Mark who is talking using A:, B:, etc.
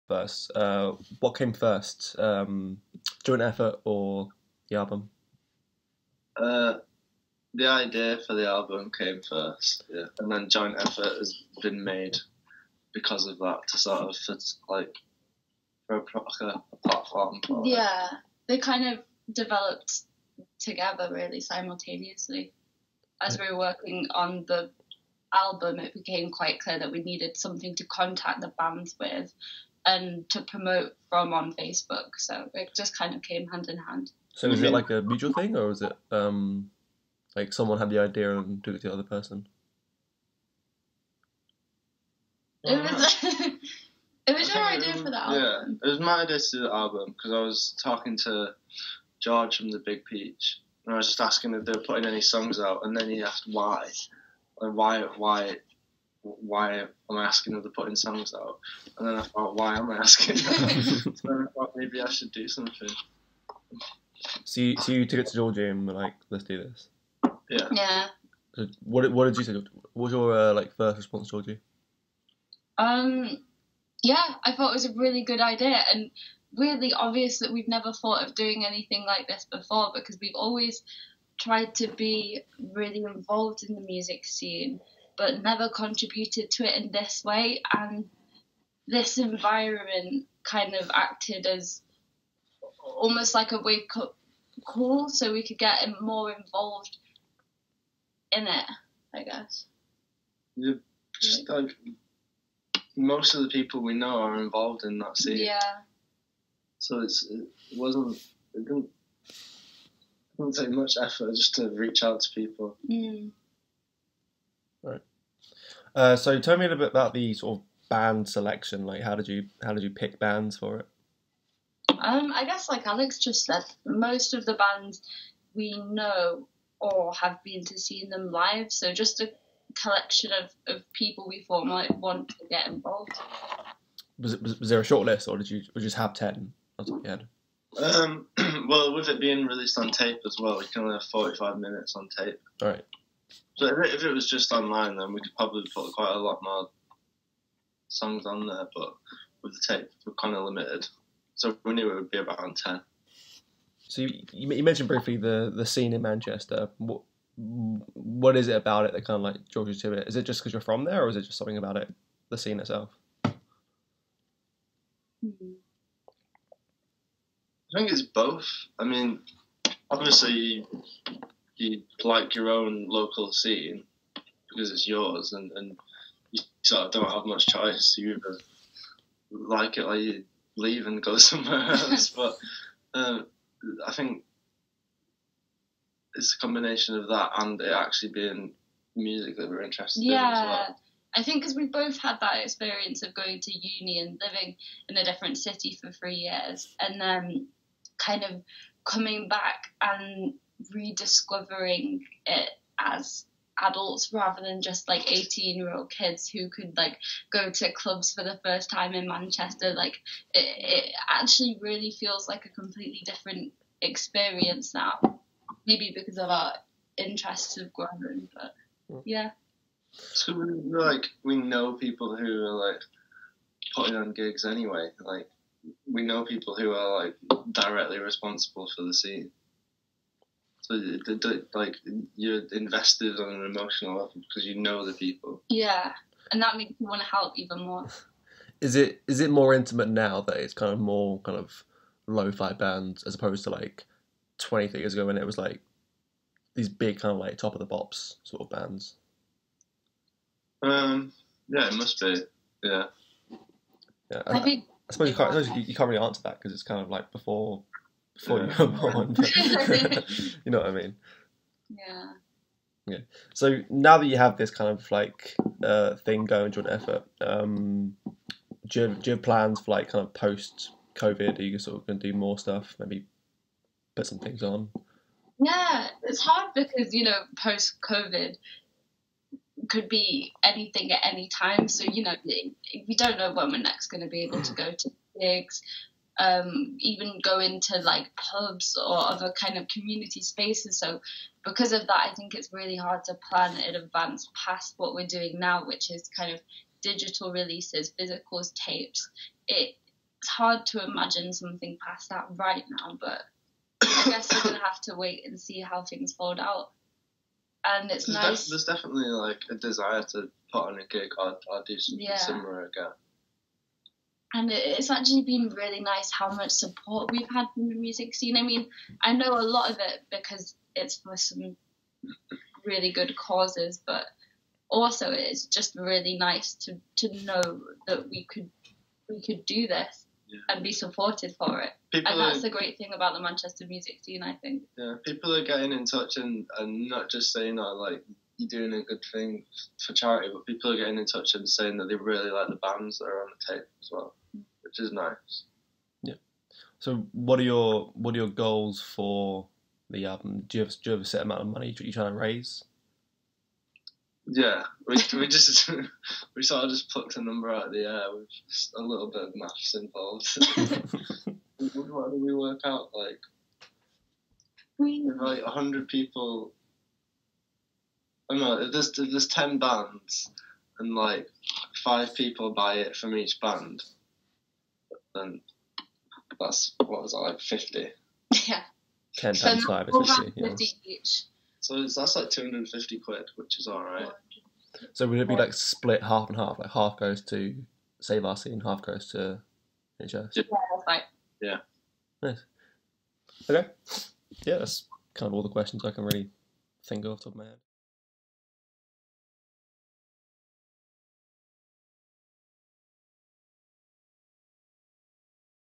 A: first. What came first? Joint effort or the album?
B: The idea for the album came first, yeah, and then joint effort has been made because of that to sort of for a platform.
C: Yeah, they kind of developed together really simultaneously. As we were working on the album, it became quite clear that we needed something to contact the bands with and to promote from on Facebook. So it just kind of came hand in hand.
A: So is it like a mutual thing, or is it like someone had the idea and took it to the other person?
C: It was it was your idea for the album.
B: Yeah, it was my idea to do the album because I was talking to George from the Big Peach, and I was just asking if they were putting any songs out, and then he asked why, and why am I asking if they're putting songs out? And then I thought, why am I asking that? So then I thought maybe I should do something.
A: So you took it to Georgie and were like, let's do this.
B: Yeah.
C: Yeah.
A: So what did you say? What was your first response, Georgie?
C: Yeah, I thought it was a really good idea, and really obvious that we've never thought of doing anything like this before, because we've always tried to be really involved in the music scene but never contributed to it in this way, and this environment kind of acted as almost like a wake-up call so we could get more involved in it, I guess.
B: Yeah, just like most of the people we know are involved in that scene.
C: Yeah.
B: So it didn't take much effort just to reach out to people.
C: Mm.
A: Right. So tell me a little bit about the sort of band selection. Like, how did you pick bands for it?
C: I guess like Alex just said, most of the bands we know or have been to seeing them live. So just a collection of people we thought might want to get involved.
A: Was there a short list, or did you just have 10 on top of your head?
B: Well, with it being released on tape as well, we can only have 45 minutes on tape.
A: All right.
B: So if it was just online, then we could probably put quite a lot more songs on there, but with the tape, we're kind of limited. So we knew it would be about 10. So
A: you mentioned briefly the scene in Manchester. What is it about it that kind of like draws you to it? Is it just because you're from there, or is it just something about it, the scene itself?
C: Mm-hmm.
B: I think it's both. I mean, obviously you like your own local scene because it's yours, and you sort of don't have much choice. You either like it or you leave and go somewhere else. But I think it's a combination of that and it actually being music that we're interested in as well.
C: I think because we both had that experience of going to uni and living in a different city for 3 years, and then kind of coming back and rediscovering it as adults rather than just like 18-year-old kids who could like go to clubs for the first time in Manchester. Like it actually really feels like a completely different experience now, maybe because of our interests have grown, but yeah.
B: So we know people who are like putting on gigs anyway. Like we know people who are like directly responsible for the scene. So like you're invested on an emotional level because you know the people.
C: Yeah, and that makes you want to help even more.
A: Is it more intimate now that it's kind of more kind of lo-fi bands as opposed to like 20 years ago when it was like these big kind of like top of the pops sort of bands?
B: Yeah, it must be. Yeah.
A: Yeah. I suppose you can't really answer that because it's kind of like before you were born. You know what I mean?
C: Yeah.
A: Yeah. So now that you have this kind of like thing going, joint effort, do you have plans for like kind of post COVID? Are you sort of going to do more stuff? Maybe put some things on.
C: Yeah, it's hard because post COVID could be anything at any time. So we don't know when we're next going to be able to go to gigs. Even go into like pubs or other kind of community spaces. So because of that, I think it's really hard to plan in advance past what we're doing now, which is kind of digital releases, physicals, tapes. it's hard to imagine something past that right now, but I guess we're going to have to wait and see how things fold out. And it's nice.
B: There's definitely like a desire to put on a gig or do something similar again.
C: And it's actually been really nice how much support we've had from the music scene. I mean, I know a lot of it because it's for some really good causes, but also it's just really nice to know that we could do this and be supported for it. And that's the great thing about the Manchester music scene, I think.
B: Yeah, people are getting in touch and not just saying, oh, like, you're doing a good thing for charity, but people are getting in touch and saying that they really like the bands that are on the tape as well, which is nice. Yeah.
A: So what are your goals for the album? Do you have a set amount of money you're trying to raise?
B: Yeah, we just we sort of just plucked a number out of the air with a little bit of maths involved. What do we work out like? With like 100 people. I don't know. There's 10 bands, and like 5 people buy it from each band. Then that's what was that, like 50?
C: Yeah.
A: 10 times 5 is 50.
C: 50 each.
B: So that's like 250 quid, which is alright.
A: So would it be like split half and half? Like half goes to Save Our Scene, half goes to NHS?
C: Yeah, that's right.
B: Yeah.
A: Nice. Okay. Yeah, that's kind of all the questions I can really think of off the top of my head.